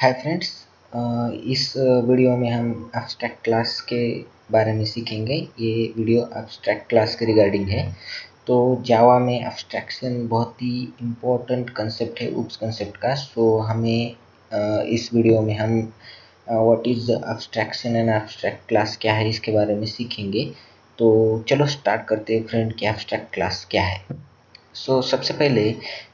Hi friends. इस video में हम एब्स्ट्रैक्ट क्लास के बारे में सीखेंगे। ये वीडियो एब्स्ट्रैक्ट क्लास के रिगार्डिंग है। तो जावा में एब्स्ट्रैक्शन बहुत ही इम्पोर्टेंट कंसेप्ट है, उप्स कंसेप्ट का। सो हमें इस वीडियो में हम what is abstraction and abstract class क्या है इसके बारे में सीखेंगे। तो चलो स्टार्ट करते हैं फ्रेंड कि एब्स्ट्रैक्ट क्लास क्या है। सबसे पहले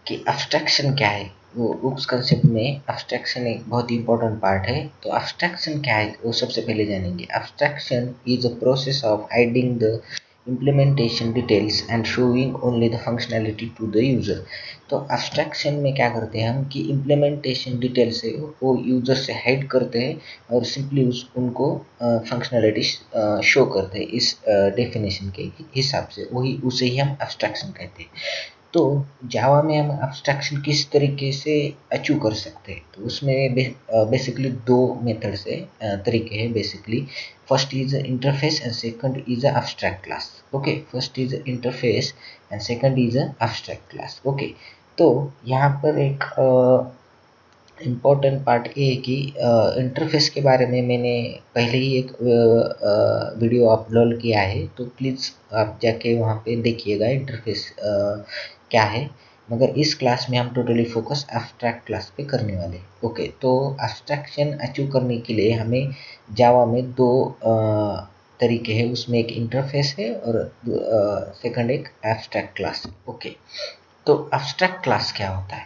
कि एब्स्ट्रैक्शन क्या है, वो उस कंसेप्ट में एब्स्ट्रैक्शन एक बहुत ही इंपॉर्टेंट पार्ट है। तो एब्स्ट्रैक्शन क्या है वो सबसे पहले जानेंगे। Abstraction is a process of hiding the implementation details and showing only the functionality to the user। तो एब्स्ट्रैक्शन में क्या करते हैं हम कि इम्प्लीमेंटेशन डिटेल्स है वो यूजर से हाइड करते हैं और सिंपली उनको फंक्शनैलिटी शो करते हैं। इस डेफिनेशन के हिसाब से वही उसे ही हम एब्स्ट्रैक्शन कहते हैं। तो जावा में हम एब्स्ट्रैक्शन किस तरीके से अचीव कर सकते हैं, तो उसमें बेसिकली दो मेथड से तरीके हैं basically. First is interface and second is abstract class. Okay, first is interface and second is abstract class. Okay, तो यहाँ पर एक इम्पोर्टेंट पार्ट ये है कि इंटरफेस के बारे में मैंने पहले ही एक वीडियो अपलोड किया है, तो प्लीज़ आप जाके वहाँ पे देखिएगा इंटरफेस क्या है। मगर इस क्लास में हम टोटली फोकस एब्स्ट्रैक्ट क्लास पे करने वाले। ओके, तो एब्स्ट्रैक्शन अचीव करने के लिए हमें जावा में दो तरीके हैं। उसमें एक इंटरफेस है और सेकंड एक एब्स्ट्रैक्ट क्लास है। ओके, तो एब्स्ट्रैक्ट क्लास क्या होता है?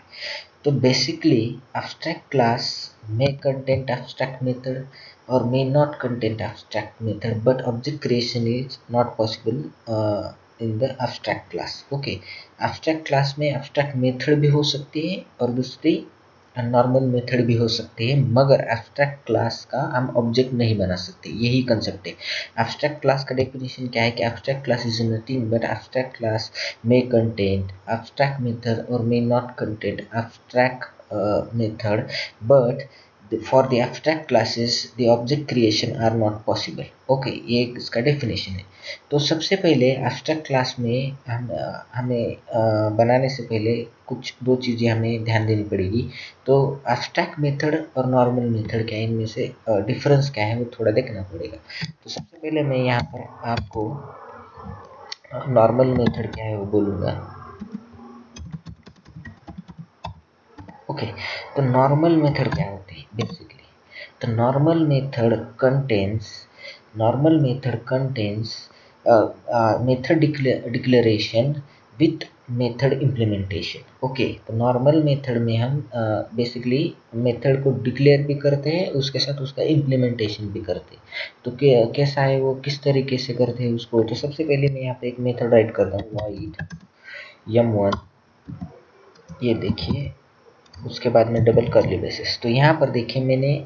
तो basically abstract class may contain abstract method or may not contain abstract method, but object creation is not possible in the abstract class। Okay, abstract class में abstract method भी हो सकती है और दूसरी नॉर्मल मेथड भी हो सकती है, मगर एब्स्ट्रैक्ट क्लास का हम ऑब्जेक्ट नहीं बना सकते। यही कंसेप्ट है। एब्स्ट्रैक्ट क्लास का डेफिनेशन क्या है कि abstract class is nothing but abstract class may contain abstract method or may not contain abstract method, but for the abstract classes the object creation are not possible। Okay, ये इसका definition है। तो सबसे पहले abstract class में हमें बनाने से पहले कुछ दो चीज़ें हमें ध्यान देनी पड़ेगी। तो एब्स्ट्रैक्ट मेथड और नॉर्मल मेथड क्या है, इनमें से डिफरेंस क्या है वो थोड़ा देखना पड़ेगा। तो सबसे पहले मैं यहाँ पर आपको नॉर्मल मेथड क्या है वो बोलूँगा। ओके, तो नॉर्मल मेथड क्या होती है बेसिकली? तो normal method contains method declaration with method implementation. Okay, तो नॉर्मल मेथड में हम बेसिकली मेथड को डिक्लेयर भी करते हैं, उसके साथ उसका इम्प्लीमेंटेशन भी करते हैं। तो कैसा है वो, किस तरीके से करते हैं उसको? तो सबसे पहले मैं यहाँ पे एक मेथड राइट करता हूँ, void m1। ये देखिए, उसके बाद में डबल कर्ली ब्रेसेस। तो यहाँ पर देखिए मैंने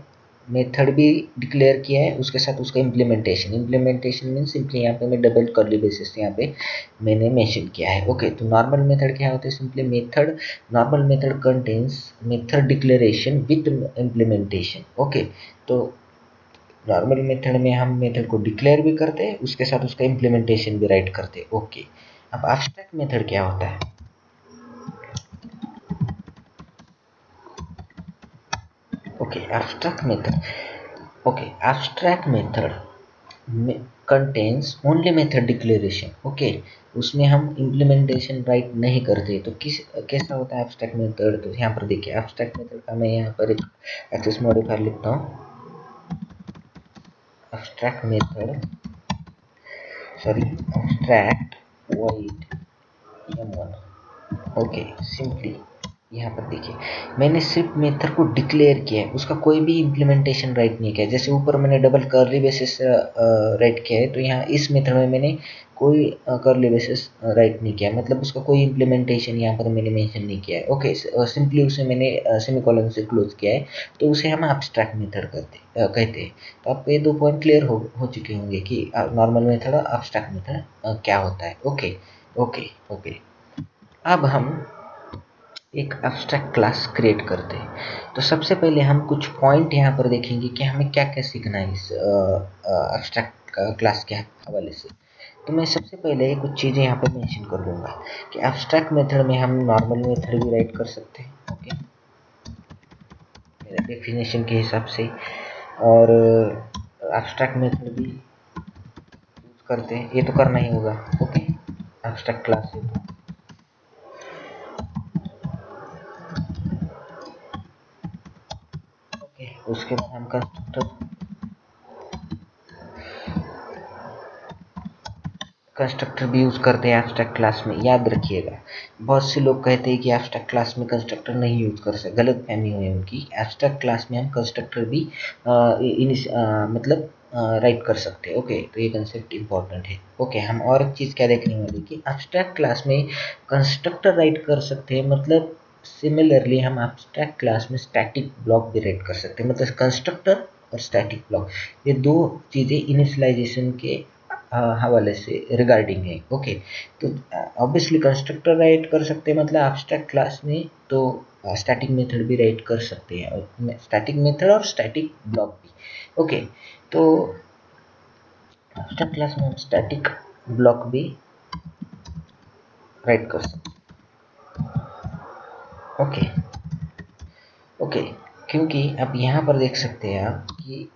मेथड भी डिक्लेयर किया है, उसके साथ उसका इम्प्लीमेंटेशन मीन सिंपली यहाँ पे मैं डबल कर्ली ब्रेसेस यहाँ पे मैंने मेंशन किया है। ओके, तो नॉर्मल मेथड क्या होता है? Simply method, normal method contains method declaration with implementation. Okay, तो नॉर्मल मेथड में हम मेथड को डिक्लेयर भी करते हैं, उसके साथ उसका इम्प्लीमेंटेशन भी राइट करते हैं। ओके, अब एब्स्ट्रैक्ट मेथड क्या होता है? Okay, abstract method. Okay, abstract method contains only method declaration. Okay, उसमें हम इम्प्लीमेंटेशन राइट नहीं करते। तो कैसा होता है एब्स्ट्रैक्ट मेथड? तो यहाँ पर देखिए, एब्स्ट्रैक्ट मेथड का मैं यहाँ पर एक एक्सेस मॉडिफायर लिखता हूँ। Abstract method, sorry, abstract void m1। Okay, simply यहाँ पर देखिए मैंने सिर्फ मेथड को डिक्लेयर किया है, उसका कोई भी इम्प्लीमेंटेशन राइट नहीं किया। जैसे ऊपर मैंने डबल कर्ली बेसिस राइट किया है, तो यहाँ इस मेथड में मैंने कोई कर्ली बेसिस राइट नहीं किया, मतलब उसका कोई इम्प्लीमेंटेशन यहाँ पर मैंने मेंशन नहीं किया है। ओके, सिंपली उसे मैंने सेमीकोलन से क्लोज किया है, तो उसे हम एब्स्ट्रैक्ट मेथड कहते हैं। तो आपको ये दो पॉइंट क्लियर हो चुके होंगे कि नॉर्मल मेथड और एब्स्ट्रैक्ट मेथड क्या होता है। ओके ओके ओके, अब हम एक एब्स्ट्रैक्ट क्लास क्रिएट करते हैं। तो सबसे पहले हम कुछ पॉइंट यहाँ पर देखेंगे कि हमें क्या क्या सीखना है इस एब्स्ट्रैक्ट क्लास के हवाले से। तो मैं सबसे पहले कुछ चीज़ें यहाँ पर मेंशन कर दूंगा कि एब्स्ट्रैक्ट मेथड में हम नॉर्मल मेथड भी राइट कर सकते हैं। ओके, करते हैं डेफिनेशन के हिसाब से, और एब्स्ट्रैक्ट मेथड भी यूज करते हैं, ये तो करना ही होगा। ओके, एब्स्ट्रैक्ट क्लास से तो ओके। उसके बाद हम कंस्ट्रक्टर भी यूज करते हैं एब्स्ट्रैक्ट क्लास में, याद रखिएगा। बहुत से लोग कहते हैं कि एब्स्ट्रैक्ट क्लास में कंस्ट्रक्टर नहीं यूज कर सकते, गलत फहमी हुई है उनकी। एब्स्ट्रैक्ट क्लास में हम कंस्ट्रक्टर भी मतलब राइट कर सकते हैं। ओके, तो ये कंसेप्ट इंपॉर्टेंट है। ओके, हम और एक चीज़ क्या देखने वाले कि एब्स्ट्रैक्ट क्लास में कंस्ट्रक्टर राइट कर सकते हैं, मतलब सिमिलरली हम एब्स्ट्रैक्ट क्लास में स्टैटिक ब्लॉक भी राइट कर सकते हैं। मतलब कंस्ट्रक्टर और स्टैटिक ब्लॉक, ये दो चीज़ें इनिशियलाइजेशन के हवाले से रिगार्डिंग है। ओके, तो ऑब्वियसली कंस्ट्रक्टर राइट कर सकते हैं, मतलब एब्स्ट्रैक्ट क्लास में तो स्टैटिक मेथड भी राइट कर सकते हैं, और स्टैटिक मेथड और स्टैटिक ब्लॉक भी। ओके, तो एब्स्ट्रैक्ट क्लास में हम स्टैटिक ब्लॉक भी राइट कर सकते हैं। ओके ओके, क्योंकि अब यहाँ पर देख सकते हैं आप कि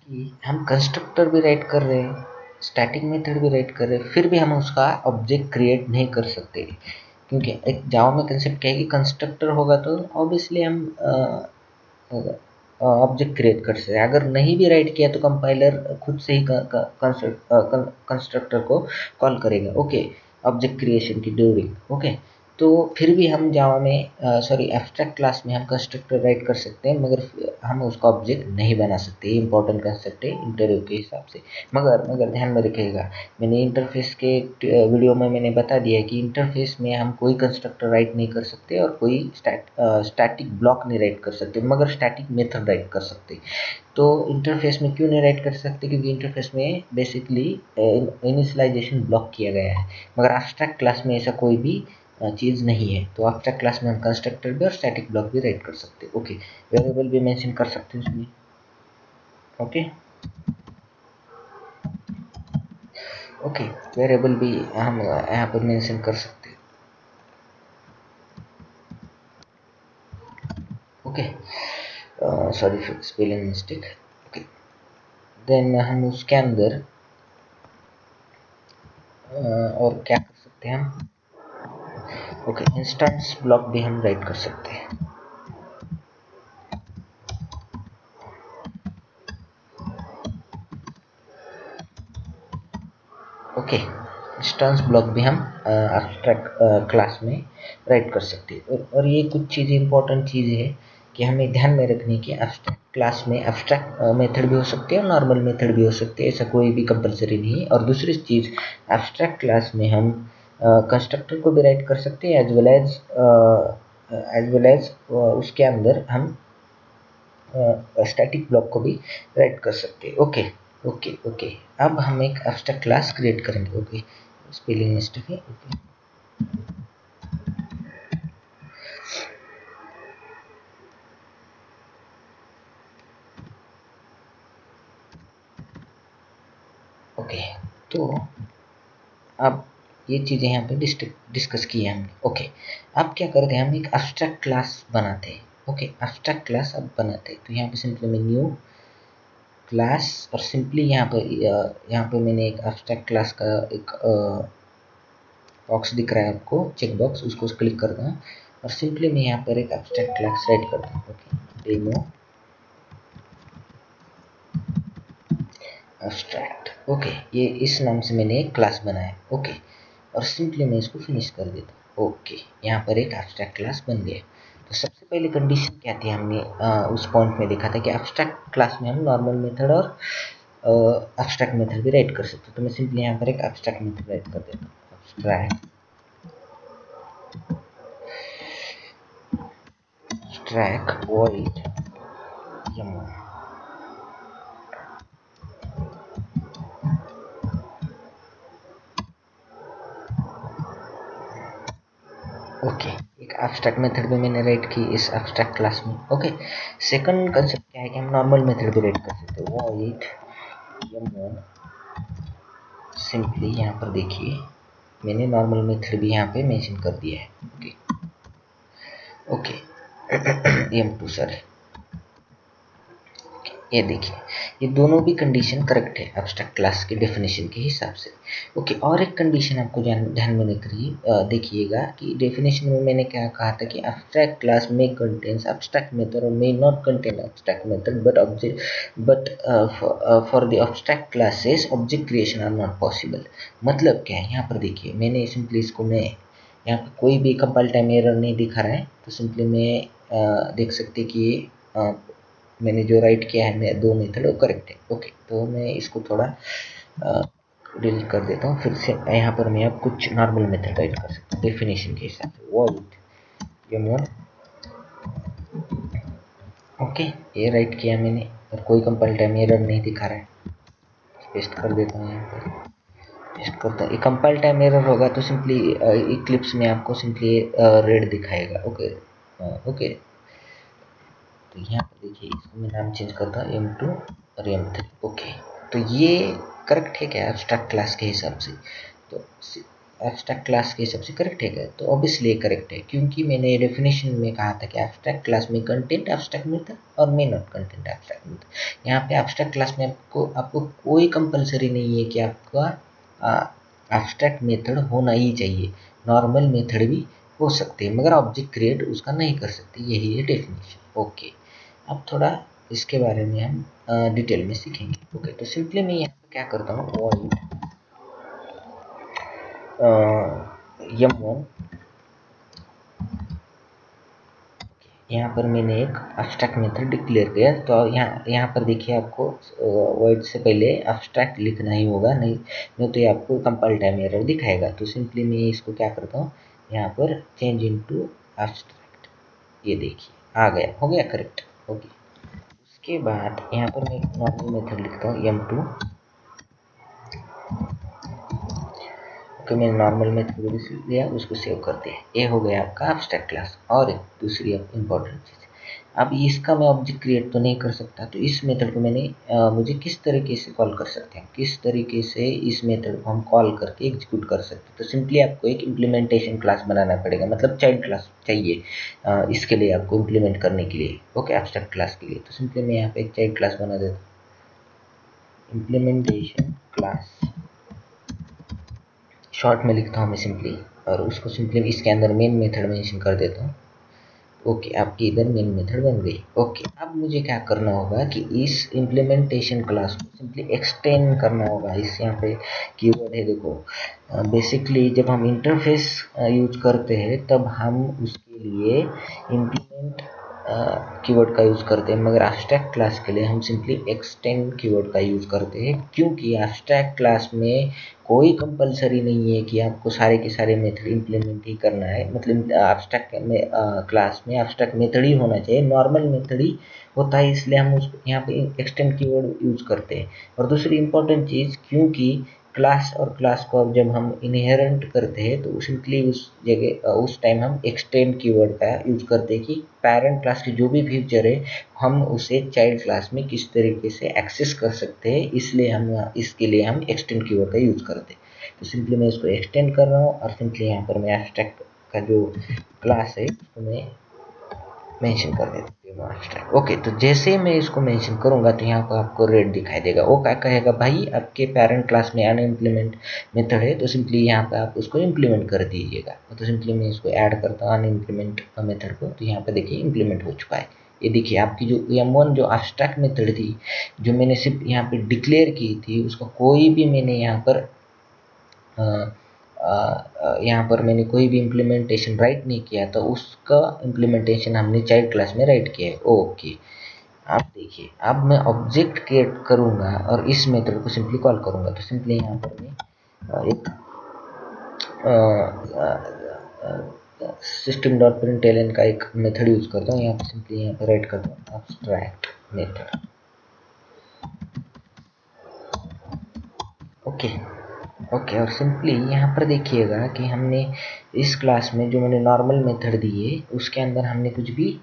कि हम कंस्ट्रक्टर भी राइट कर रहे हैं, स्टैटिक मेथड भी राइट कर रहे हैं, फिर भी हम उसका ऑब्जेक्ट क्रिएट नहीं कर सकते, क्योंकि एक जावा में कंसेप्ट क्या है कि कंस्ट्रक्टर होगा तो ऑब्वियसली हम ऑब्जेक्ट क्रिएट कर सकते हैं। अगर नहीं भी राइट किया तो कंपाइलर खुद से ही कंस्ट्रक्टर को कॉल करेगा। ओके, ऑब्जेक्ट क्रिएशन की ड्यूरिंग। ओके, तो फिर भी हम जावा में सॉरी एब्स्ट्रैक्ट क्लास में हम कंस्ट्रक्टर राइट कर सकते हैं, मगर हम उसका ऑब्जेक्ट नहीं बना सकते। ये इंपॉर्टेंट कंसेप्ट है इंटरव्यू के हिसाब से। मगर ध्यान में रखिएगा, मैंने इंटरफेस के वीडियो में मैंने बता दिया है कि इंटरफेस में हम कोई कंस्ट्रक्टर राइट नहीं कर सकते और कोई स्टैटिक ब्लॉक नहीं राइट कर सकते, मगर स्टैटिक मेथड राइट कर सकते। तो इंटरफेस में क्यों नहीं राइट कर सकते, क्योंकि इंटरफेस में बेसिकली इनिशियलाइजेशन ब्लॉक किया गया है, मगर एब्स्ट्रैक्ट क्लास में ऐसा कोई भी चीज़ नहीं है। तो एब्स्ट्रैक्ट क्लास में हम कंस्ट्रक्टर भी और स्टैटिक ब्लॉक भी राइट कर सकते हैं। ओके, वेरिएबल भी मेंशन कर सकते हैं इसमें। ओके ओके, वेरिएबल भी हम यहाँ पर मेंशन कर सकते हैं। Okay, sorry for spelling mistake. Okay, then हम उसके अंदर और क्या कर सकते हैं हम, ओके, इंस्टेंस ब्लॉक भी हम राइट कर सकते हैं। ओके, इंस्टेंस ब्लॉक भी हम एब्स्ट्रैक्ट क्लास में राइट कर सकते हैं। और ये कुछ चीज़ें इंपॉर्टेंट चीज़ें हैं कि हमें ध्यान में रखनी कि एब्स्ट्रैक्ट क्लास में एब्स्ट्रैक्ट मेथड भी हो सकते हैं और नॉर्मल मेथड भी हो सकते हैं, ऐसा कोई भी कंपलसरी नहीं है। और दूसरी चीज़, एब्स्ट्रैक्ट क्लास में हम कंस्ट्रक्टर को भी राइट कर सकते हैं, एज वेल एज उसके अंदर हम स्टैटिक ब्लॉक को भी राइट कर सकते हैं। ओके ओके ओके, अब हम एक एब्स्ट्रैक्ट क्लास क्रिएट करेंगे। ओके, स्पेलिंग मिस्टेक है। ओके ओके, तो अब ये चीज़ें यहाँ पे डिस्कस की है हमने। ओके, अब क्या करते हैं, हम एक एब्स्ट्रैक्ट क्लास बनाते हैं। ओके, एब्स्ट्रैक्ट क्लास अब बनाते हैं, तो यहाँ पे सिंपली मैं न्यू क्लास, और सिंपली यहाँ पे मैंने एक एब्स्ट्रैक्ट क्लास का एक बॉक्स दिख रहा है आपको, चेक बॉक्स, उसको क्लिक करना है, और सिंपली मैं यहाँ पर एक एब्स्ट्रैक्ट क्लास राइट करता हूँ। Okay, demo abstract. ओके, ये इस नाम से मैंने एक क्लास बनाया। ओके, और सिंपली मैं इसको फिनिश कर देता हूँ। ओके, यहाँ पर एक एब्स्ट्रैक्ट क्लास बन गया। तो सबसे पहले कंडीशन क्या थी, हमने उस पॉइंट में देखा था कि एब्स्ट्रैक्ट क्लास में हम नॉर्मल मेथड और एब्स्ट्रैक्ट मेथड भी राइट कर सकते हैं। तो मैं सिंपली यहाँ पर एक एब्स्ट्रैक्ट मेथड राइट कर देता हूँ, एब्स्ट्रैक्ट वॉइड यम। ओके, एक एब्स्ट्रैक्ट मेथड भी मैंने राइट की इस एब्स्ट्रैक्ट क्लास में। ओके, सेकंड कंसेप्ट क्या है कि हम नॉर्मल मेथड भी राइट कर सकते हैं। वॉइड यम, सिंपली यहाँ पर देखिए मैंने नॉर्मल मेथड भी यहाँ पे मेंशन कर दिया है। ओके, ओके M2 सर, ये देखिए ये दोनों भी कंडीशन करेक्ट है एब्स्ट्रैक्ट क्लास के डेफिनेशन के हिसाब से। ओके, और एक कंडीशन आपको ध्यान में देखिएगा कि डेफिनेशन में मैंने क्या कहा था कि एब्स्ट्रैक्ट क्लास में कंटेन्स एब्स्ट्रैक्ट मेथड और may not contain abstract method but for the abstract classes object creation are not possible. मतलब क्या है, यहाँ पर देखिए मैंने सिंपली इसको मैं यहाँ पर कोई भी कंपाइल टाइम एरर नहीं दिखा रहा है, तो सिंपली मैं देख सकते कि ये मैंने जो राइट किया है मैं दो मेथड वो करेक्ट है। ओके, तो मैं इसको थोड़ा डिलीट कर देता हूँ, फिर से यहाँ पर मैं अब कुछ नॉर्मल मेथड राइट कर सकता हूँ डेफिनेशन के हिसाब से। वॉइड m1, ओके ये राइट किया मैंने और कोई कंपाइल टाइम एरर नहीं दिखा रहा है। पेस्ट कर देता हूँ यहाँ पर, पेस्ट करता हूँ। ये कंपाइल टाइम एरर होगा तो सिंपली इक्लिप्स में आपको सिंपली रेड दिखाएगा। ओके ओके, तो यहाँ पर देखिए इसको मैं नाम चेंज करता हूँ M2 और M3। ओके, तो ये करेक्ट है क्या एब्स्ट्रैक्ट क्लास के हिसाब से? तो एब्स्ट्रैक्ट क्लास के हिसाब से करेक्ट है क्या? तो ऑब्वियसली करेक्ट है, क्योंकि मैंने डेफिनेशन में कहा था कि एब्स्ट्रैक्ट क्लास में कंटेंट एब्स्ट्रैक्ट मेथड और may not content abstract method. यहाँ पे एब्स्ट्रैक्ट क्लास में आपको कोई कंपलसरी नहीं है कि आपका एब्स्ट्रैक्ट मेथड होना ही चाहिए, नॉर्मल मेथड भी हो सकते हैं, मगर ऑब्जेक्ट क्रिएट उसका नहीं कर सकते। यही है डेफिनेशन। ओके, अब थोड़ा इसके बारे में हम डिटेल में सीखेंगे। ओके, तो सिंपली मैं यहाँ पे क्या करता हूँ, वॉइड m1, यहाँ पर मैंने एक एब्स्ट्रैक्ट मेथड डिक्लेयर किया। तो यहाँ पर देखिए आपको वर्ड से पहले एब्स्ट्रैक्ट लिखना ही होगा, नहीं तो ये आपको कंपाइल टाइम एरर दिखाएगा। तो सिंपली मैं इसको क्या करता हूँ, यहाँ पर चेंज इनटू एब्स्ट्रैक्ट, ये देखिए आ गया, हो गया करेक्ट। ओके, उसके बाद यहाँ पर मैं एक नॉर्मल मेथड लिखता हूँ m2। ओके, मैंने नॉर्मल मेथड लिया, उसको सेव कर दिया। ये हो गया आपका एब्स्ट्रैक्ट क्लास। और एक दूसरी इंपॉर्टेंट चीज़, अब इसका मैं ऑब्जेक्ट क्रिएट तो नहीं कर सकता, तो इस मेथड को मुझे किस तरीके से कॉल कर सकते हैं, किस तरीके से इस मेथड को हम कॉल करके एग्जीक्यूट कर सकते हैं। तो सिंपली आपको एक इम्प्लीमेंटेशन क्लास बनाना पड़ेगा, मतलब चाइल्ड क्लास चाहिए इसके लिए आपको इम्प्लीमेंट करने के लिए। ओके, एब्स्ट्रैक्ट क्लास के लिए। तो सिंपली मैं यहाँ पे एक चाइल्ड क्लास बना देता हूँ, इम्प्लीमेंटेशन क्लास, शॉर्ट में लिखता हूँ मैं सिंपली, और उसको सिंपली इसके अंदर मेन मेथड मेंशन कर देता हूँ। ओके, आपकी इधर मेन मेथड बन गई। ओके, अब मुझे क्या करना होगा कि इस इम्प्लीमेंटेशन क्लास को सिंपली एक्सटेंड करना होगा। इस यहाँ पे कीवर्ड है देखो, बेसिकली जब हम इंटरफेस यूज करते हैं तब हम उसके लिए इम्प्लीमेंट कीवर्ड का यूज़ करते हैं, मगर एब्स्ट्रैक्ट क्लास के लिए हम सिंपली एक्सटेंड कीवर्ड का यूज़ करते हैं, क्योंकि एब्स्ट्रैक्ट क्लास में कोई कंपलसरी नहीं है कि आपको सारे के सारे मेथड इम्प्लीमेंट ही करना है। मतलब एब्स्ट्रैक्ट में क्लास में एब्स्ट्रैक्ट मेथड ही होना चाहिए, नॉर्मल मेथड ही होता है, इसलिए हम उसको यहाँ पे एक्सटेंड कीवर्ड यूज करते हैं। और दूसरी इंपॉर्टेंट चीज़, क्योंकि क्लास और क्लास को अब जब हम इनहेरेंट करते हैं तो सिंपली उस जगह उस टाइम हम एक्सटेंड कीवर्ड का यूज करते हैं कि पेरेंट क्लास की जो भी फीचर है हम उसे चाइल्ड क्लास में किस तरीके से एक्सेस कर सकते हैं, इसलिए हम इसके लिए हम एक्सटेंड कीवर्ड का यूज करते हैं। तो सिंपली मैं इसको एक्सटेंड कर रहा हूँ और सिंपली यहाँ पर मैं एब्स्ट्रैक्ट का जो क्लास है उसको मैं मेंशन कर देता हूँ एब्स्ट्रैक्ट। ओके, तो जैसे मैं इसको मेंशन करूंगा तो यहाँ पर आपको रेड दिखाई देगा। वो क्या कहेगा, भाई आपके पेरेंट क्लास में अनइम्प्लीमेंट मेथड है, तो सिंपली यहाँ पे आप उसको इम्प्लीमेंट कर दीजिएगा। तो सिंपली मैं इसको ऐड करता हूँ अनइम्प्लीमेंट मेथड को, तो यहाँ पे देखिए इम्प्लीमेंट हो चुका है। ये देखिए आपकी जो M1 जो एब्स्ट्रैक्ट मेथड थी, जो मैंने सिर्फ यहाँ पे डिक्लेयर की थी, उसका कोई भी मैंने यहाँ पर मैंने कोई भी इम्प्लीमेंटेशन राइट नहीं किया, तो उसका इम्प्लीमेंटेशन हमने चाइल्ड क्लास में राइट किया है। ओके, आप देखिए अब मैं ऑब्जेक्ट क्रिएट करूँगा और इस मेथड को सिंपली कॉल करूँगा। तो सिंपली यहाँ पर मैं एक सिस्टम डॉट प्रिंटलन का एक मेथड यूज करता हूँ। यहाँ पर सिंपली यहाँ पर राइट करता हूँ एब्स्ट्रैक्ट मेथड। ओके ओके, और सिंपली यहाँ पर देखिएगा कि हमने इस क्लास में जो मैंने नॉर्मल मेथड दी है उसके अंदर हमने कुछ भी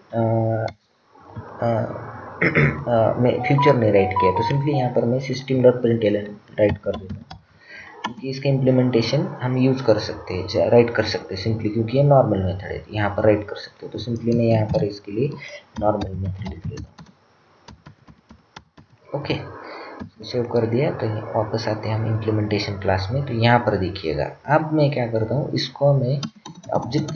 मैं फ्यूचर नहीं राइट किया। तो सिंपली यहाँ पर मैं सिस्टम डॉट प्रिंटलन राइट कर देता हूँ। क्योंकि इसका इम्प्लीमेंटेशन हम यूज कर सकते हैं, राइट कर सकते हैं सिंपली, क्योंकि ये नॉर्मल मेथड है, यहाँ पर राइट कर सकते हो। तो सिंपली मैं यहाँ पर इसके लिए नॉर्मल मेथड लिख लेता हूँ। ओके, सेव कर दिया। तो वापस आते हैं हम इम्प्लीमेंटेशन क्लास में। तो यहाँ पर देखिएगा, अब मैं क्या करता हूँ, इसको मैं ऑब्जेक्ट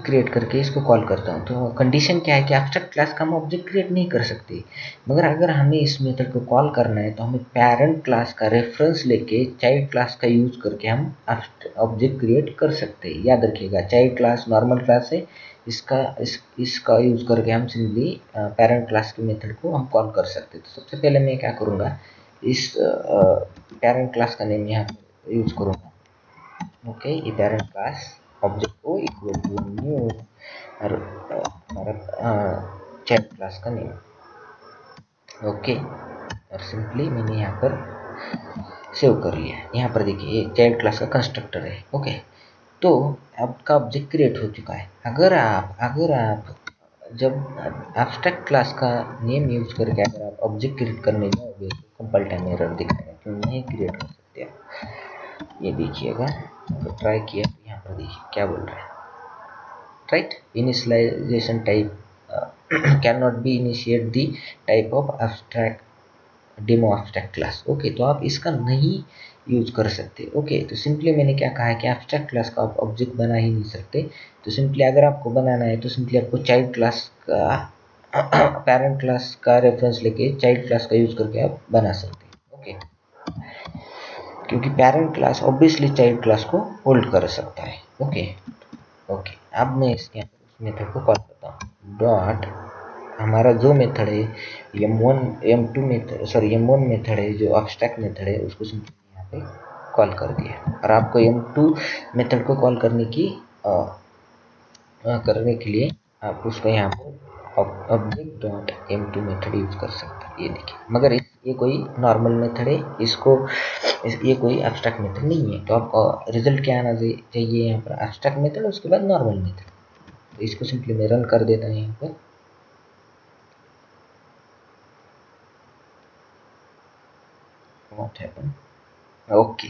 क्रिएट करके इसको कॉल करता हूँ। तो कंडीशन क्या है कि एब्स्ट्रैक्ट क्लास का हम ऑब्जेक्ट क्रिएट नहीं कर सकते, मगर अगर हमें इस मेथड को कॉल करना है तो हमें पेरेंट क्लास का रेफरेंस लेके चाइल्ड क्लास का यूज करके हम ऑब्जेक्ट क्रिएट कर सकते हैं। याद रखिएगा, चाइल्ड क्लास नॉर्मल क्लास है, इसका यूज करके हम सिंपली पेरेंट क्लास के मेथड को हम कॉल कर सकते हैं। तो सबसे पहले मैं क्या करूँगा, इस पेरेंट क्लास का नेम यहाँ यूज करूँगा। ओके, ये पेरेंट क्लास ऑब्जेक्ट को इक्वल टू न्यू और हमारा चाइल्ड क्लास का नेम। ओके, और सिंपली मैंने यहाँ पर सेव कर लिया। यहाँ पर देखिए, ये चाइल्ड क्लास का कंस्ट्रक्टर है। ओके, तो आपका ऑब्जेक्ट क्रिएट हो चुका है। अगर आप जब एब्स्ट्रैक्ट क्लास का नेम यूज करके अगर आप ऑब्जेक्ट क्रिएट करने जाओगे तो कंपाइल टाइम एरर दिखाएगा कि नहीं क्रिएट कर सकते आप। ये देखिएगा, तो ट्राई किया तो यहाँ पर देखिए क्या बोल रहा है, right, initialization type can not be initiate the type of abstract demo abstract class. Okay, तो आप इसका नहीं यूज कर सकते। ओके, तो सिंपली मैंने क्या कहा है कि एब्स्ट्रैक्ट क्लास का आप ऑब्जेक्ट बना ही नहीं सकते। तो सिंपली अगर आपको बनाना है तो सिंपली आपको चाइल्ड क्लास का पेरेंट क्लास का रेफरेंस लेके चाइल्ड क्लास का यूज करके आप बना सकते हैं। ओके, क्योंकि parent class obviously child class को होल्ड कर सकता है। ओके, अब मैं इसके उस मेथड को कॉल करता हूँ। डॉट हमारा जो मेथड है M1 मेथड है, जो एब्स्ट्रैक्ट मेथड है, उसको सिंपली यहाँ पे कॉल कर दिया। और आपको M2 मेथड को कॉल करने के लिए आप उसको यहाँ पर object dot M2 method use कर सकते हैं। ये देखिए, मगर ये कोई नॉर्मल मेथड है, ये कोई एब्स्ट्रैक्ट मेथड नहीं है। तो आपको रिजल्ट क्या आना चाहिए यहाँ पर, एब्स्ट्रैक्ट मेथड, उसके बाद नॉर्मल मेथड। तो इसको सिंपली मैं रन कर देता हूँ यहाँ पर। व्हाट हैपन, ओके,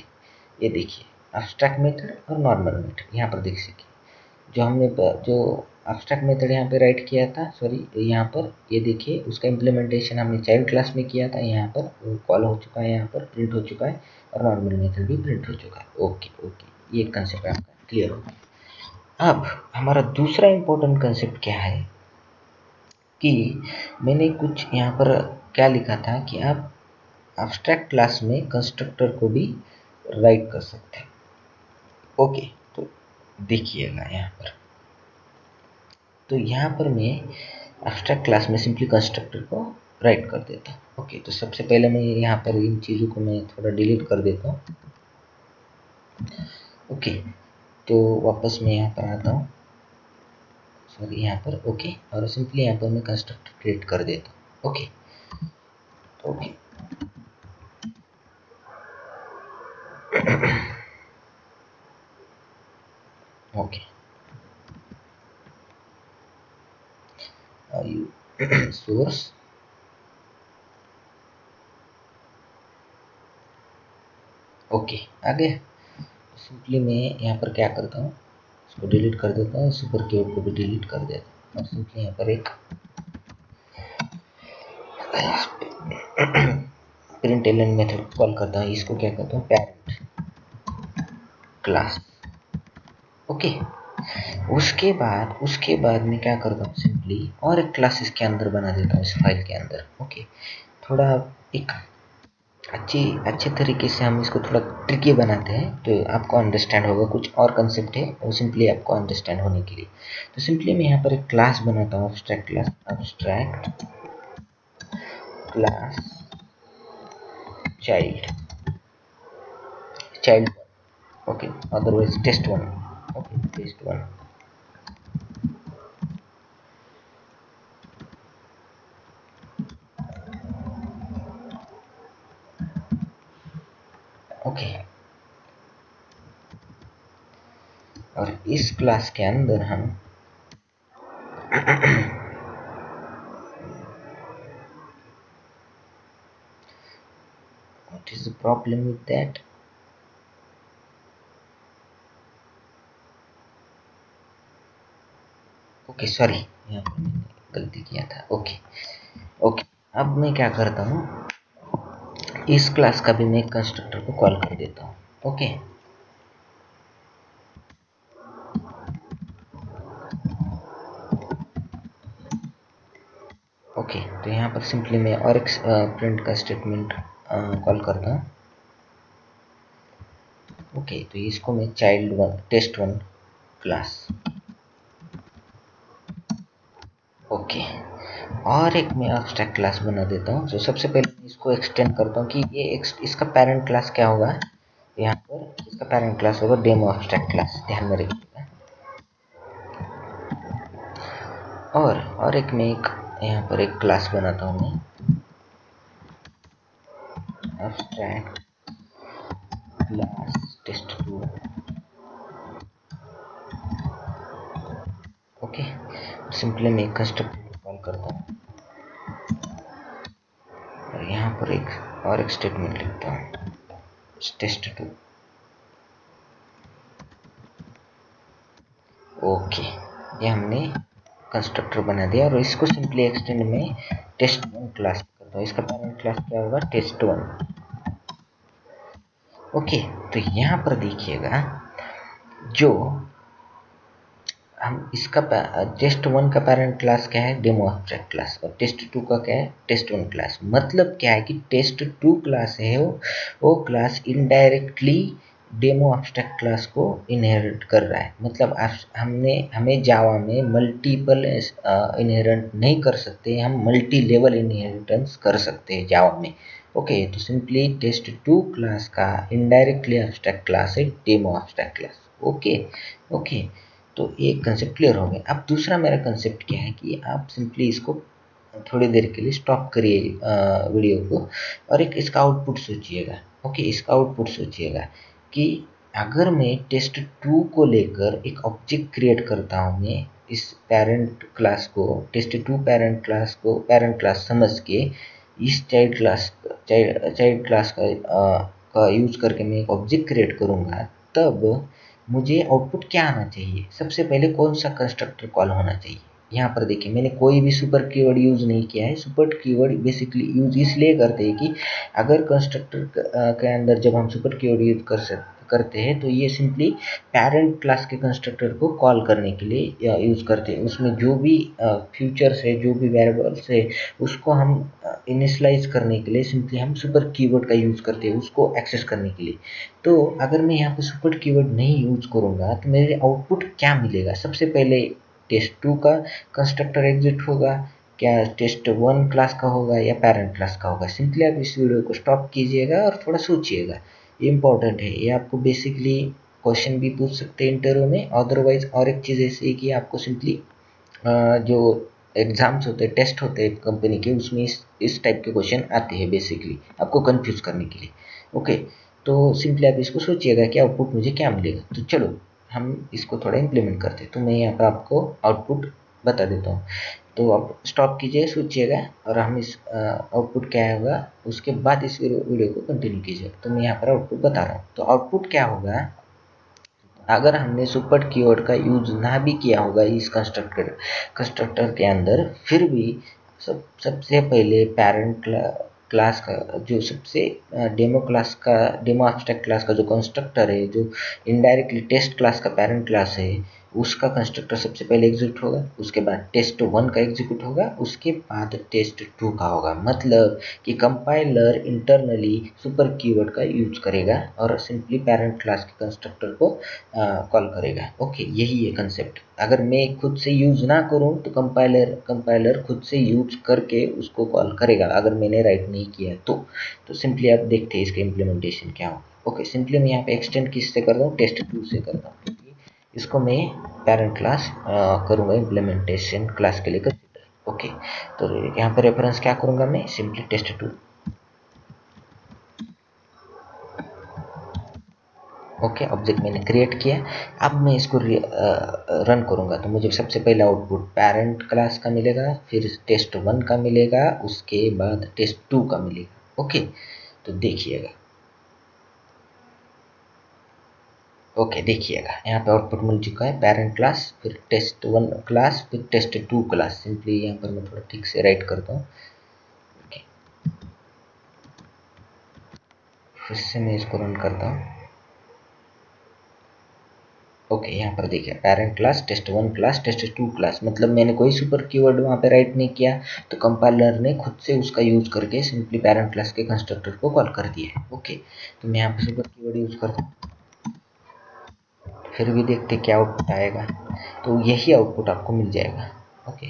ये देखिए एब्स्ट्रैक्ट मेथड और नॉर्मल मेथड यहाँ पर देख सकिए। जो एब्स्ट्रैक्ट मेथड यहाँ पे राइट किया था, सॉरी यहाँ पर ये देखिए, उसका इम्प्लीमेंटेशन हमने चाइल्ड क्लास में किया था, यहाँ पर वो कॉल हो चुका है, यहाँ पर प्रिंट हो चुका है, और नॉर्मल मेथड भी प्रिंट हो चुका है। ओके, ये कंसेप्ट आपका क्लियर हो गया। अब हमारा दूसरा इंपॉर्टेंट कंसेप्ट क्या है कि मैंने कुछ यहाँ पर क्या लिखा था कि आप एब्स्ट्रैक्ट क्लास में कंस्ट्रक्टर को भी राइट कर सकते हैं। ओके, तो देखिएगा यहाँ पर, तो यहाँ पर मैं एब्स्ट्रैक्ट क्लास में सिंपली कंस्ट्रक्टर को राइट कर देता हूँ। ओके, तो सबसे पहले मैं यहाँ पर इन चीज़ों को मैं थोड़ा डिलीट कर देता हूँ। ओके, तो वापस मैं यहाँ पर आता हूँ, सॉरी यहाँ पर। ओके, और सिंपली यहाँ पर मैं कंस्ट्रक्टर क्रिएट कर देता हूँ। Okay, okay, okay, source, okay, आ गया। सिंपली मैं यहाँ पर क्या करता हूँ, इसको डिलीट कर देता हूँ, सुपर कीवर्ड को भी डिलीट कर देता हूँ, और सिंपली यहाँ पर एक प्रिंट एलन मेथड कॉल करता हूँ। इसको क्या करता हूँ, पेरेंट क्लास। ओके, उसके बाद मैं क्या करता हूँ, सिंपली और एक क्लास इसके अंदर बना देता हूँ, इस फाइल के अंदर। ओके, थोड़ा एक अच्छे तरीके से हम इसको थोड़ा ट्रिकी बनाते हैं, तो आपको अंडरस्टैंड होगा। कुछ और कंसेप्ट है वो सिंपली आपको अंडरस्टैंड होने के लिए। तो सिंपली मैं यहाँ पर एक क्लास बनाता हूँ, abstract class child okay, otherwise test1। Okay, test1। Okay, और इस क्लास के अंदर हम what is the problem with that? Okay sorry, यहाँ पर मैंने गलती किया था। ओके ओके, अब मैं क्या करता हूँ, इस क्लास का भी मैं कंस्ट्रक्टर को कॉल कर देता हूँ। ओके ओके, तो यहाँ पर सिंपली मैं और एक प्रिंट का स्टेटमेंट कॉल करता हूँ। ओके, तो इसको मैं child one test one class. Okay, और एक मैं एब्स्ट्रैक्ट क्लास बना देता हूँ। तो सबसे पहले मैं इसको एक्सटेंड करता हूँ कि ये इसका पेरेंट क्लास क्या होगा। यहाँ पर इसका पेरेंट क्लास होगा डेमो एब्स्ट्रैक्ट क्लास, ध्यान में रखिएगा। और एक मैं यहाँ पर एक क्लास बनाता हूँ मैं, abstract class test two. Okay, simply मैं कंस्ट्रक्टर कॉल करता हूँ और यहाँ पर एक स्टेटमेंट लिखता हूँ, टेस्ट2। ओके, ये हमने कंस्ट्रक्टर बना दिया और इसको सिंपली एक्सटेंड में टेस्ट1 क्लास करता हूँ। इसका पेरेंट क्लास क्या होगा, टेस्ट1। ओके, तो यहाँ पर देखिएगा, जो हम इसका टेस्ट1 का पेरेंट क्लास क्या है, डेमो एब्स्ट्रैक्ट क्लास, और टेस्ट2 का क्या है, टेस्ट1 क्लास। मतलब क्या है कि टेस्ट2 क्लास है वो class indirectly demo abstract class को इनहेरिट कर रहा है। मतलब हमें जावा में मल्टीपल इनहेरिट नहीं कर सकते, हम मल्टी लेवल इनहेरिटेंस कर सकते हैं जावा में। ओके, तो सिंपली टेस्ट2 क्लास का इनडायरेक्टली एब्स्ट्रैक्ट क्लास है demo abstract class. Okay okay, तो एक कंसेप्ट क्लियर हो गया। अब दूसरा मेरा कंसेप्ट क्या है कि आप सिंपली इसको थोड़ी देर के लिए स्टॉप करिए वीडियो को, और एक इसका आउटपुट सोचिएगा। ओके, इसका आउटपुट सोचिएगा कि अगर मैं टेस्ट2 को लेकर एक ऑब्जेक्ट क्रिएट करता हूँ, मैं इस पेरेंट क्लास को, टेस्ट2 पेरेंट क्लास समझ के इस चाइल्ड क्लास का यूज करके मैं एक ऑब्जेक्ट क्रिएट करूँगा, तब मुझे आउटपुट क्या आना चाहिए। सबसे पहले कौन सा कंस्ट्रक्टर कॉल होना चाहिए। यहाँ पर देखिए, मैंने कोई भी सुपर कीवर्ड यूज नहीं किया है। सुपर कीवर्ड बेसिकली यूज इसलिए करते हैं कि अगर कंस्ट्रक्टर के अंदर जब हम सुपर कीवर्ड यूज करते हैं तो ये सिंपली पेरेंट क्लास के कंस्ट्रक्टर को कॉल करने के लिए यूज करते हैं। उसमें जो भी फ्यूचर्स है, जो भी वेरिएबल्स है, उसको हम इनिशलाइज करने के लिए सिंपली हम सुपर कीवर्ड का यूज करते हैं, उसको एक्सेस करने के लिए। तो अगर मैं यहाँ पे सुपर कीवर्ड नहीं यूज करूँगा तो मेरे आउटपुट क्या मिलेगा। सबसे पहले टेस्ट2 का कंस्ट्रक्टर एग्जिट होगा, क्या टेस्ट1 क्लास का होगा या पेरेंट क्लास का होगा। सिंपली आप इस वीडियो को स्टॉप कीजिएगा और थोड़ा सोचिएगा, ये इंपॉर्टेंट है। ये आपको बेसिकली क्वेश्चन भी पूछ सकते हैं इंटरव्यू में। अदरवाइज और एक चीज़ ऐसी है कि आपको सिंपली जो एग्जाम्स होते हैं, टेस्ट होते हैं कंपनी के, उसमें इस टाइप के क्वेश्चन आते हैं बेसिकली आपको कंफ्यूज करने के लिए। ओके, तो सिंपली आप इसको सोचिएगा कि आउटपुट मुझे क्या मिलेगा। तो चलो हम इसको थोड़ा इम्प्लीमेंट करते हैं। तो मैं यहाँ पर आपको आउटपुट बता देता हूँ। तो आप स्टॉप कीजिए, सोचिएगा, और हम इस आउटपुट क्या होगा उसके बाद इस वीडियो को कंटिन्यू कीजिए। तो मैं यहाँ पर आउटपुट बता रहा हूँ। तो आउटपुट क्या होगा, अगर हमने सुपर कीवर्ड का यूज ना भी किया होगा इस कंस्ट्रक्टर के अंदर, फिर भी सबसे पहले पेरेंट क्लास का जो सबसे डेमो एब्स्ट्रैक्ट क्लास का जो कंस्ट्रक्टर है, जो इनडायरेक्टली टेस्ट क्लास का पेरेंट क्लास है, उसका कंस्ट्रक्टर सबसे पहले एग्जीक्यूट होगा, उसके बाद टेस्ट1 का एग्जीक्यूट होगा, उसके बाद टेस्ट2 का होगा। मतलब कि कंपाइलर इंटरनली सुपर कीवर्ड का यूज करेगा और सिंपली पेरेंट क्लास के कंस्ट्रक्टर को कॉल करेगा। ओके, यही है कंसेप्ट। अगर मैं खुद से यूज ना करूं तो कंपाइलर खुद से यूज करके उसको कॉल करेगा, अगर मैंने राइट नहीं किया तो सिंपली आप देखते हैं इसका इम्प्लीमेंटेशन क्या होगा। ओके, सिंपली मैं यहाँ पे एक्सटेंड किससे करता हूँ, टेस्ट2 से करता हूँ। इसको मैं पेरेंट क्लास करूँगा इम्प्लीमेंटेशन क्लास के लिए कंसिडर। ओके, तो यहाँ पर रेफरेंस क्या करूँगा मैं, सिंपली टेस्ट2। ओके, ऑब्जेक्ट मैंने क्रिएट किया। अब मैं इसको रन करूँगा तो मुझे सबसे पहले आउटपुट पेरेंट क्लास का मिलेगा, फिर टेस्ट1 का मिलेगा, उसके बाद टेस्ट2 का मिलेगा। ओके, तो देखिएगा, ओके देखिएगा यहाँ पे आउटपुट मिल चुका है, पेरेंट क्लास, फिर test1 क्लास, फिर test2 क्लास। सिंपली यहाँ पर मैं थोड़ा ठीक से राइट करता हूँ। ओके, फिर से मैं इसको रन करता हूँ। ओके, यहाँ पर देखिए parent class, test1 class, test2 class, मतलब मैंने कोई सुपर कीवर्ड वहाँ पे राइट नहीं किया, तो कंपाइलर ने खुद से उसका यूज करके सिंपली पेरेंट क्लास के कंस्ट्रक्टर को कॉल कर दिया है। ओके, तो मैं यहाँ पे सुपर कीवर्ड यूज करता हूँ, फिर भी देखते क्या आउटपुट आएगा। तो यही आउटपुट आपको मिल जाएगा। ओके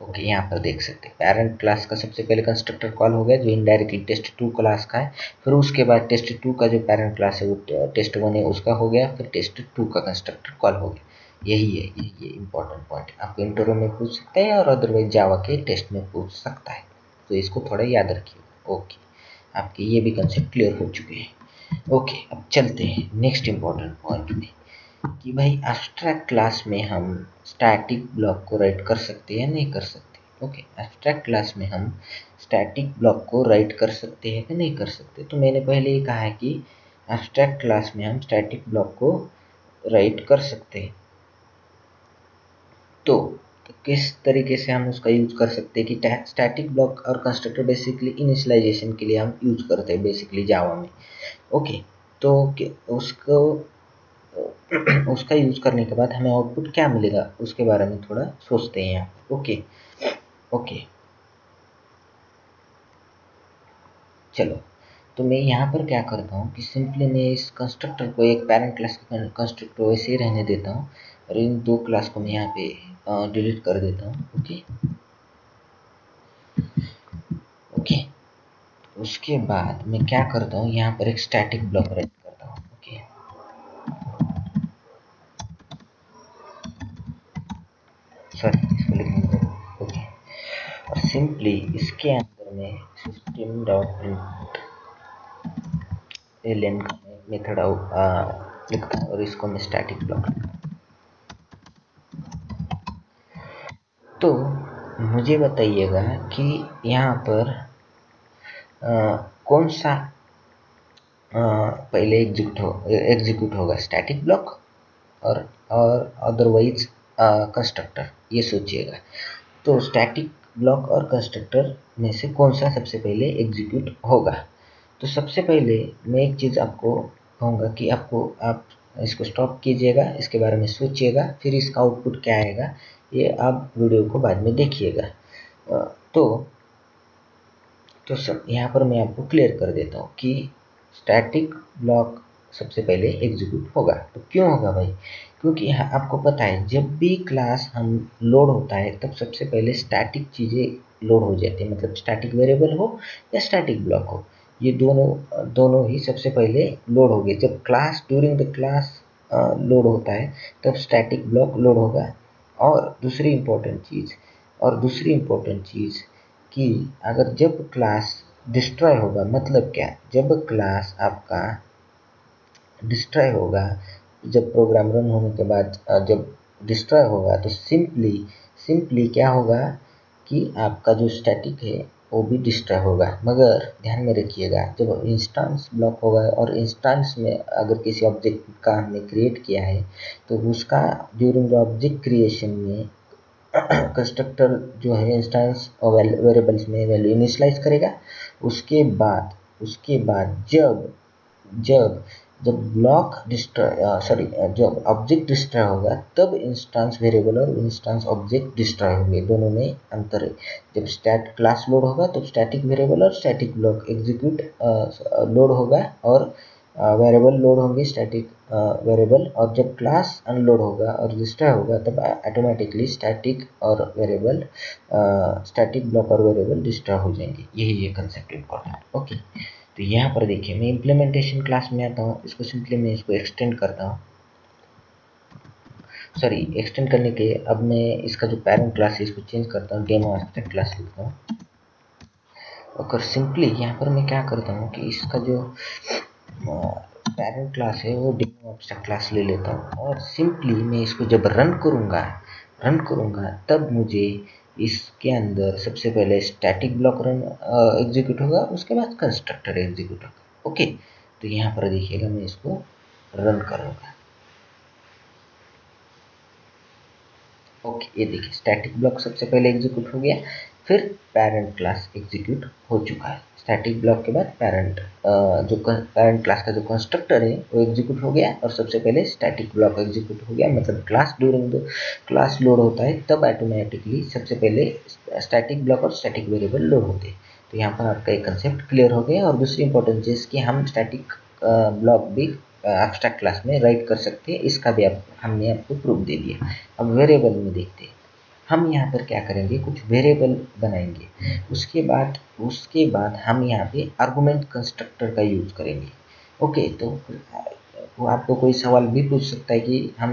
ओके, यहाँ पर देख सकते हैं पेरेंट क्लास का सबसे पहले कंस्ट्रक्टर कॉल हो गया जो इनडायरेक्टली test2 क्लास का है, फिर उसके बाद test2 का जो पेरेंट क्लास है वो test1 है उसका हो गया, फिर test2 का कंस्ट्रक्टर कॉल हो गया। यही है इंपॉर्टेंट पॉइंट, आपको इंटरव्यू में पूछ सकते हैं और अदरवाइज जावा के टेस्ट में पूछ सकता है, तो इसको थोड़ा याद रखिएगा। ओके, आपके ये भी कंसेप्ट क्लियर हो चुके हैं। ओके, अब चलते हैं नेक्स्ट इंपॉर्टेंट पॉइंट में कि भाई एब्स्ट्रैक्ट क्लास में हम स्टैटिक ब्लॉक को राइट कर सकते हैं या नहीं कर सकते। ओके, एब्स्ट्रैक्ट क्लास में हम स्टैटिक ब्लॉक को राइट कर सकते हैं कि नहीं कर सकते। तो मैंने पहले ही कहा है कि एब्स्ट्रैक्ट क्लास में हम स्टैटिक ब्लॉक को राइट कर सकते हैं। तो किस तरीके से हम उसका यूज कर सकते हैं कि स्टैटिक ब्लॉक और कंस्ट्रक्टर बेसिकली इनिशियलाइजेशन के लिए हम यूज करते हैं बेसिकली जावा में। ओके, तो उसको उसका यूज करने के बाद हमें आउटपुट क्या मिलेगा उसके बारे में थोड़ा सोचते हैं यहाँ। ओके ओके, चलो, तो मैं यहाँ पर क्या करता हूँ कि सिंपली मैं इस कंस्ट्रक्टर को एक पेरेंट क्लास का कंस्ट्रक्टर वैसे ही रहने देता हूँ और इन दो क्लास को मैं यहाँ पे डिलीट कर देता हूँ। ओके ओके, उसके बाद मैं क्या करता हूँ यहाँ पर एक स्टैटिक ब्लॉक राइट करता हूँ। ओके, सॉरी इसको लिखने दो। ओके, और सिंपली इसके अंदर में सिस्टम डॉट प्रिंट एलियन का मेथड लिखता हूँ और इसको मैं स्टैटिक ब्लॉक लिखता हूँ। तो मुझे बताइएगा कि यहाँ पर कौन सा पहले एग्जीक्यूट होगा, स्टैटिक ब्लॉक और अदरवाइज कंस्ट्रक्टर, ये सोचिएगा। तो स्टैटिक ब्लॉक और कंस्ट्रक्टर में से कौन सा सबसे पहले एग्जीक्यूट होगा। तो सबसे पहले मैं एक चीज़ आपको कहूँगा कि आप इसको स्टॉप कीजिएगा, इसके बारे में सोचिएगा, फिर इसका आउटपुट क्या आएगा ये आप वीडियो को बाद में देखिएगा। तो सब यहाँ पर मैं आपको क्लियर कर देता हूँ कि स्टैटिक ब्लॉक सबसे पहले एग्जीक्यूट होगा। तो क्यों होगा भाई, क्योंकि यहाँ आपको पता है जब भी क्लास हम लोड होता है तब सबसे पहले स्टैटिक चीज़ें लोड हो जाती है, मतलब स्टैटिक वेरिएबल हो या स्टैटिक ब्लॉक हो, ये दोनों ही सबसे पहले लोड होंगे। जब class during the class load होता है तब स्टैटिक ब्लॉक लोड होगा। और दूसरी इम्पोर्टेंट चीज़ कि अगर जब क्लास डिस्ट्रॉय होगा, मतलब क्या, जब क्लास आपका डिस्ट्रॉय होगा, जब प्रोग्राम रन होने के बाद जब डिस्ट्रॉय होगा तो सिंपली क्या होगा कि आपका जो स्टैटिक है वो भी डिस्ट्रॉय होगा। मगर ध्यान में रखिएगा जब इंस्टेंस ब्लॉक होगा और इंस्टेंस में अगर किसी ऑब्जेक्ट का हमने क्रिएट किया है तो उसका ड्यूरिंग द ऑब्जेक्ट क्रिएशन में कंस्ट्रक्टर जो है इंस्टेंस वेरिएबल्स में वैल्यू इनिशियलाइज करेगा। उसके बाद जब जब जब ब्लॉक डिस्ट्रॉय सॉरी जब ऑब्जेक्ट डिस्ट्रॉय होगा तब इंस्टेंस वेरिएबल और इंस्टेंस ऑब्जेक्ट डिस्ट्रॉय होंगे, दोनों में अंतर है। जब स्टैट क्लास लोड होगा तब स्टैटिक वेरिएबल और स्टैटिक ब्लॉक एग्जीक्यूट लोड होगा और वेरिएबल लोड होंगे स्टैटिक वेरिएबल, और जब क्लास अनलोड होगा और डिस्ट्रॉय होगा तब ऑटोमेटिकली स्टैटिक और वेरिएबल स्टैटिक ब्लॉक और वेरिएबल डिस्ट्रॉय हो जाएंगे। यही ये कंसेप्ट इम्पोर्टेंट। ओके, तो यहाँ पर देखिए मैं इम्प्लीमेंटेशन क्लास में आता हूँ, इसको सिंपली मैं इसको एक्सटेंड करता हूँ। सॉरी, एक्सटेंड करने के अब मैं इसका जो पेरेंट क्लास है इसको चेंज करता हूँ, डेमो एब्स्ट्रैक्ट क्लास लिखता हूँ। और सिंपली यहाँ पर मैं क्या करता हूँ कि इसका जो पेरेंट क्लास है वो डेमो एब्स्ट्रैक्ट क्लास ले लेता हूँ और सिंपली मैं इसको जब रन करूँगा तब मुझे इसके अंदर सबसे पहले स्टैटिक ब्लॉक रन एग्जीक्यूट होगा, उसके बाद कंस्ट्रक्टर एग्जीक्यूट होगा। ओके, तो यहाँ पर देखिएगा मैं इसको रन करूँगा। ओके, ये देखिए स्टैटिक ब्लॉक सबसे पहले एग्जीक्यूट हो गया, फिर पेरेंट क्लास एग्जीक्यूट हो चुका है। स्टैटिक ब्लॉक के बाद पेरेंट जो पेरेंट क्लास का जो कंस्ट्रक्टर है वो एग्जीक्यूट हो गया, और सबसे पहले स्टैटिक ब्लॉक एग्जीक्यूट हो गया, मतलब class during the class load होता है तब ऑटोमेटिकली सबसे पहले स्टैटिक ब्लॉक और स्टैटिक वेरिएबल लोड होते हैं। तो यहाँ पर आपका एक कंसेप्ट क्लियर हो गया। और दूसरी इंपॉर्टेंट चीज़ कि हम स्टैटिक ब्लॉक भी एब्स्ट्रैक्ट क्लास में राइट कर सकते हैं, इसका भी हमने आपको प्रूफ दे दिया। अब वेरिएबल में देखते हैं। हम यहाँ पर क्या करेंगे, कुछ वेरिएबल बनाएंगे, उसके बाद हम यहाँ पे आर्गुमेंट कंस्ट्रक्टर का यूज करेंगे। ओके, तो वो आपको कोई सवाल भी पूछ सकता है कि हम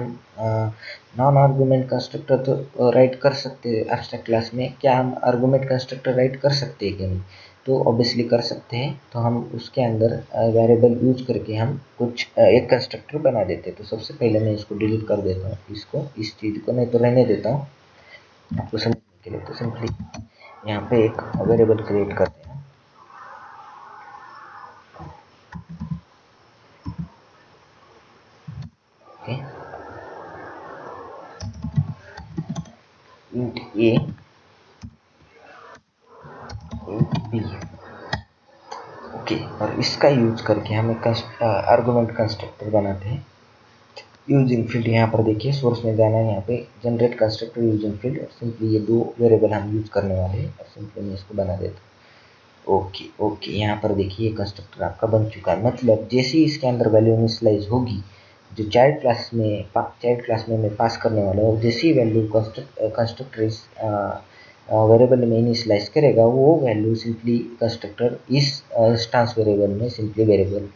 नॉन आर्गुमेंट कंस्ट्रक्टर तो राइट कर सकते हैं एब्स्ट्रैक्ट क्लास में, क्या हम आर्गुमेंट कंस्ट्रक्टर राइट कर सकते हैं कि नहीं? तो ऑब्वियसली कर सकते हैं। तो हम उसके अंदर वेरिएबल यूज करके हम कुछ एक कंस्ट्रक्टर बना देते हैं। तो सबसे पहले मैं इसको डिलीट कर देता हूँ, इसको, इस चीज़ को, नहीं तो रहने देता हूँ आपको समझने के लिए। तो सिंपली यहाँ पे एक वेरिएबल क्रिएट करते हैं। ओके, इंट ए इंट बी। ओके, और इसका यूज करके हम एक आर्गुमेंट कंस्ट्रक्टर बनाते हैं यूजिंग फील्ड। यहाँ पर देखिए सोर्स में जाना है, यहाँ पे जनरेट कंस्ट्रक्टर यूजिंग फील्ड, और सिंपली ये दो वेरिएबल हम यूज करने वाले हैं, और सिंपली मैं इसको बना देता हूँ। ओके ओके, यहाँ पर देखिए कंस्ट्रक्टर आपका बन चुका है। मतलब जैसे ही इसके अंदर वैल्यू इनिशियलाइज होगी, जो चाइल्ड क्लास में मैं पास करने वाला हूँ, जैसे ही वैल्यू कंस्ट्रक्टर इस वेरिएबल में इनिशियलाइज करेगा, वो वैल्यू सिंपली कंस्ट्रक्टर इस इंस्टांस वेरिएबल में सिंपली वेरिएबल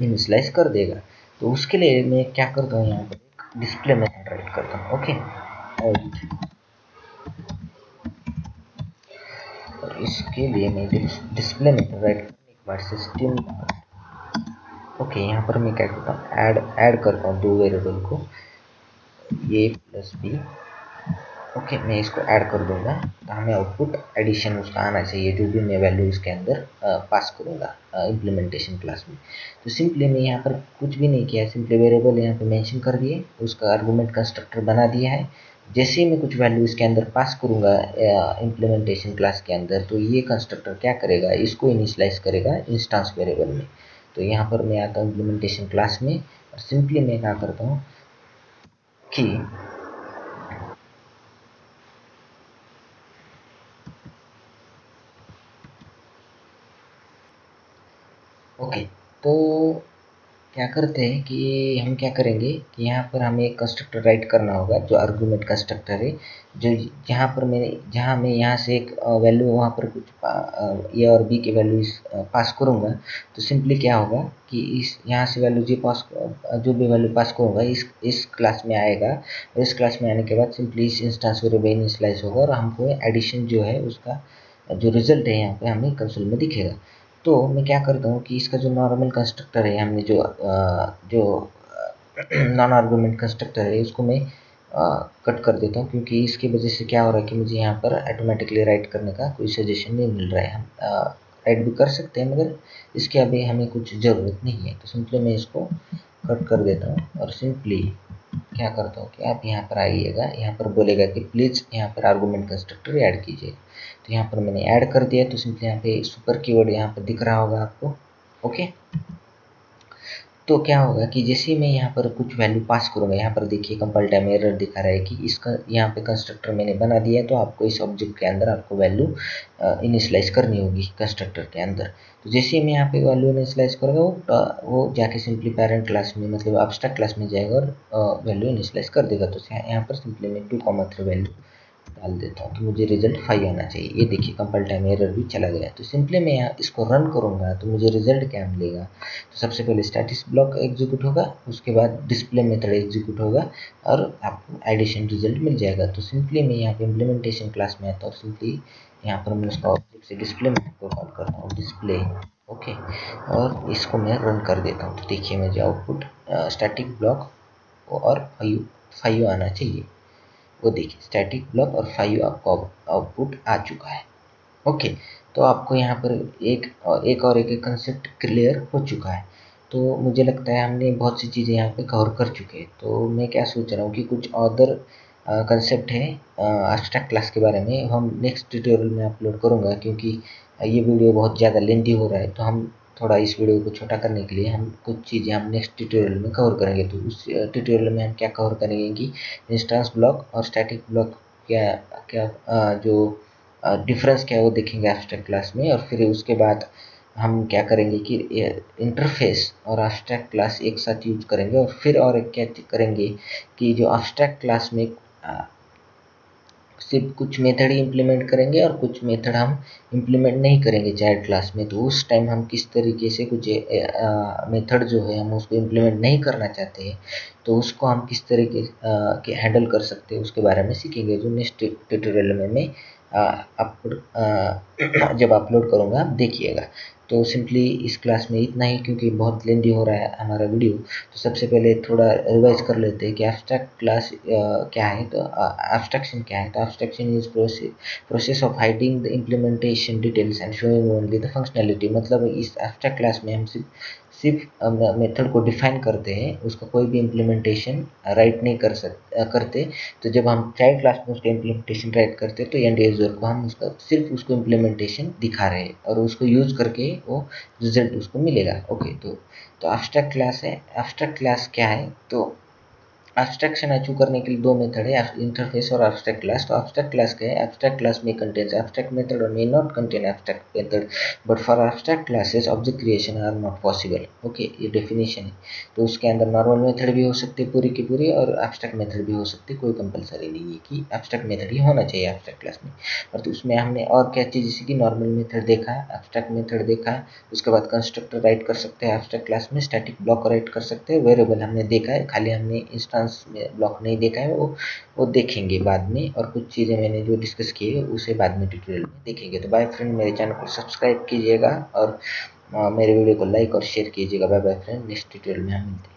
इनिशियलाइज कर देगा। तो उसके लिए मैं क्या करता हूँ, यहाँ पर एक डिस्प्ले मेथड राइट करता हूँ। ओके, और इसके लिए मैं डिस्प्ले मेथड राइट करने के बाद सिस्टम, ओके, यहाँ पर मैं क्या करता हूँ, ऐड करता हूँ दो वेरिएबल को, ए प्लस बी। ओके, मैं इसको ऐड कर दूंगा, तो हमें आउटपुट एडिशन उसका आना चाहिए, जो भी मैं वैल्यू इसके अंदर पास करूंगा इम्प्लीमेंटेशन क्लास में। तो सिंपली मैं यहाँ पर कुछ भी नहीं किया, सिंपली वेरिएबल यहाँ पे मेंशन कर दिए, उसका आर्गुमेंट कंस्ट्रक्टर बना दिया है। जैसे ही मैं कुछ वैल्यू इसके अंदर पास करूंगा इम्प्लीमेंटेशन क्लास के अंदर, तो ये कंस्ट्रक्टर क्या करेगा, इसको इनिशियलाइज करेगा इंस्टांस वेरिएबल में। तो यहाँ पर मैं आता हूँ इम्प्लीमेंटेशन क्लास में, और सिंपली मैं क्या करता हूँ कि ओके, तो क्या करते हैं कि हम क्या करेंगे कि यहाँ पर हमें एक कंस्ट्रक्टर राइट करना होगा, जो आर्गुमेंट कंस्ट्रक्टर है, जो जहाँ मैं यहाँ से एक वैल्यू वहाँ पर कुछ ए और बी की वैल्यू पास करूँगा, तो सिंपली क्या होगा कि इस यहाँ से वैल्यू जो भी वैल्यू पास करूँगा इस क्लास में आएगा, और इस क्लास में आने के बाद सिंपली इस इंस्टांस वेरिएबल इनिशियलाइज होगा, और हमको एडिशन जो है उसका जो रिजल्ट है यहाँ पे हमें कंसोल में दिखेगा। तो मैं क्या करता हूँ कि इसका जो नॉर्मल कंस्ट्रक्टर है, हमने जो नॉन आर्गुमेंट कंस्ट्रक्टर है, इसको मैं कट कर देता हूँ, क्योंकि इसकी वजह से क्या हो रहा है कि मुझे यहाँ पर ऑटोमेटिकली राइट करने का कोई सजेशन नहीं मिल रहा है। हम राइट भी कर सकते हैं, मगर इसके अभी हमें कुछ ज़रूरत नहीं है। तो सिंपली मैं इसको कट कर देता हूँ, और सिंपली क्या करता हूँ कि आप यहाँ पर आइएगा, यहाँ पर बोलेगा कि प्लीज़ यहाँ पर आर्गुमेंट कंस्ट्रक्टर ऐड कीजिए। तो यहाँ पर मैंने ऐड कर दिया, तो सिंपली यहाँ पे सुपर कीवर्ड यहाँ पर दिख रहा होगा आपको। ओके, तो क्या होगा कि जैसे ही मैं यहाँ पर कुछ वैल्यू पास करूँगा, यहाँ पर देखिए कंपाइल टाइम एरर दिखा रहा है कि इसका यहाँ पे कंस्ट्रक्टर मैंने बना दिया है, तो आपको इस ऑब्जेक्ट के अंदर आपको वैल्यू इनिशियलाइज करनी होगी कंस्ट्रक्टर के अंदर। तो जैसे ही मैं यहाँ पे वैल्यू इनिशियलाइज करूँगा, वो जाके सिंपली पेरेंट क्लास में, मतलब एब्स्ट्रैक्ट क्लास में जाएगा और वैल्यू इनिशियलाइज कर देगा। तो यहाँ पर सिंपली मैं 2,3 वैल्यू डाल देता हूँ, तो मुझे रिजल्ट 5 आना चाहिए। ये देखिए कंपाइल टाइम एरर भी चला गया। तो सिंपली मैं यहाँ इसको रन करूँगा, तो मुझे रिजल्ट क्या मिलेगा, तो सबसे पहले स्टैटिक ब्लॉक एग्जीक्यूट होगा, उसके बाद डिस्प्ले मेथड एग्जीक्यूट होगा, और आपको एडिशन रिजल्ट मिल जाएगा। तो सिंपली मैं यहाँ पे इम्प्लीमेंटेशन क्लास में आता हूँ, सिंपली यहाँ पर मैं उसका ऑब्जेक्ट से डिस्प्ले मेथड को कॉल करता हूँ, डिस्प्ले। ओके, और इसको मैं रन कर देता हूँ। तो देखिए मुझे आउटपुट स्टैटिक ब्लॉक और 5 आना चाहिए। वो देखिए स्टैटिक ब्लॉक और 5 आपका आउटपुट आ चुका है। ओके, तो आपको यहाँ पर एक और एक कंसेप्ट क्लियर हो चुका है। तो मुझे लगता है हमने बहुत सी चीज़ें यहाँ पे कवर कर चुके हैं। तो मैं क्या सोच रहा हूँ कि कुछ अदर कंसेप्ट है एब्स्ट्रैक्ट क्लास के बारे में हम नेक्स्ट ट्यूटोरियल में अपलोड करूँगा, क्योंकि ये वीडियो बहुत ज़्यादा लेंथी हो रहा है। तो हम थोड़ा इस वीडियो को छोटा करने के लिए हम कुछ चीज़ें हम नेक्स्ट ट्यूटोरियल में कवर करेंगे। तो उस ट्यूटोरियल में हम क्या कवर करेंगे कि इंस्टेंस ब्लॉक और स्टैटिक ब्लॉक क्या क्या जो डिफरेंस क्या है वो देखेंगे एब्स्ट्रैक्ट क्लास में। और फिर उसके बाद हम क्या करेंगे कि इंटरफेस और एब्स्ट्रैक्ट क्लास एक साथ यूज करेंगे। और फिर और क्या करेंगे कि जो एब्स्ट्रैक्ट क्लास में सिर्फ कुछ मेथड ही इम्प्लीमेंट करेंगे और कुछ मेथड हम इम्प्लीमेंट नहीं करेंगे चाइल्ड क्लास में। तो उस टाइम हम किस तरीके से कुछ मेथड जो है हम उसको इम्प्लीमेंट नहीं करना चाहते हैं, तो उसको हम किस तरीके के हैंडल कर सकते हैं उसके बारे में सीखेंगे, जो नेक्स्ट ट्यूटोरियल में मैं जब अपलोड करूँगा आप देखिएगा। तो सिंपली इस क्लास में इतना ही, क्योंकि बहुत लेंदी हो रहा है हमारा वीडियो। तो सबसे पहले थोड़ा रिवाइज कर लेते हैं कि एब्स्ट्रैक्ट क्लास क्या है। तो एब्स्ट्रैक्शन क्या है? तो abstraction is process of hiding the implementation details and showing only the functionality. मतलब इस एब्स्ट्रैक्ट क्लास में हम सिर्फ मेथड को डिफाइन करते हैं, उसका कोई भी इम्प्लीमेंटेशन राइट नहीं करते। तो जब हम चाइल्ड क्लास में उसका इम्प्लीमेंटेशन राइट करते हैं तो एंड यूजर को हम उसका सिर्फ उसको इम्प्लीमेंटेशन दिखा रहे हैं और उसको यूज करके वो रिजल्ट उसको मिलेगा। ओके, तो एब्स्ट्रैक्ट क्लास है। एब्स्ट्रैक्ट क्लास क्या है? तो एब्स्ट्रैक्शन अचीव करने के लिए दो मेथड है, इंटरफेस और एब्स्ट्रैक्ट क्लास। तो एब्स्ट्रैक्ट क्लास क्या है? एब्स्ट्रैक्ट क्लास में कंटेन्स एब्स्ट्रैक्ट मेथड और may not contain abstract method, but for abstract classes object creation are not possible. Okay, ये डेफिनेशन है। तो उसके अंदर नॉर्मल मेथड भी हो सकते पूरी की पूरी और एब्स्ट्रैक्ट मेथड भी हो सकते, कोई कंपलसरी नहीं है कि एब्स्ट्रैक्ट मेथड ही होना चाहिए एब्स्ट्रैक्ट क्लास में। और तो उसमें हमने और क्या चीज़ जैसे कि नॉर्मल मेथड देखा, एब्स्ट्रैक्ट मेथड देखा, उसके बाद कंस्ट्रक्टर राइट कर सकते हैं एब्स्ट्रैक्ट क्लास में, स्टैटिक ब्लॉक राइट कर सकते हैं, वेरिएबल हमने देखा है, खाली हमने इंस्टेंस में ब्लॉक नहीं देखा है, वो देखेंगे बाद में। और कुछ चीज़ें मैंने जो डिस्कस की है उसे बाद में ट्यूटोरियल में देखेंगे। तो बाय फ्रेंड, मेरे चैनल को सब्सक्राइब कीजिएगा और मेरे वीडियो को लाइक और शेयर कीजिएगा। Bye bye friend, next tutorial में हम मिलते हैं।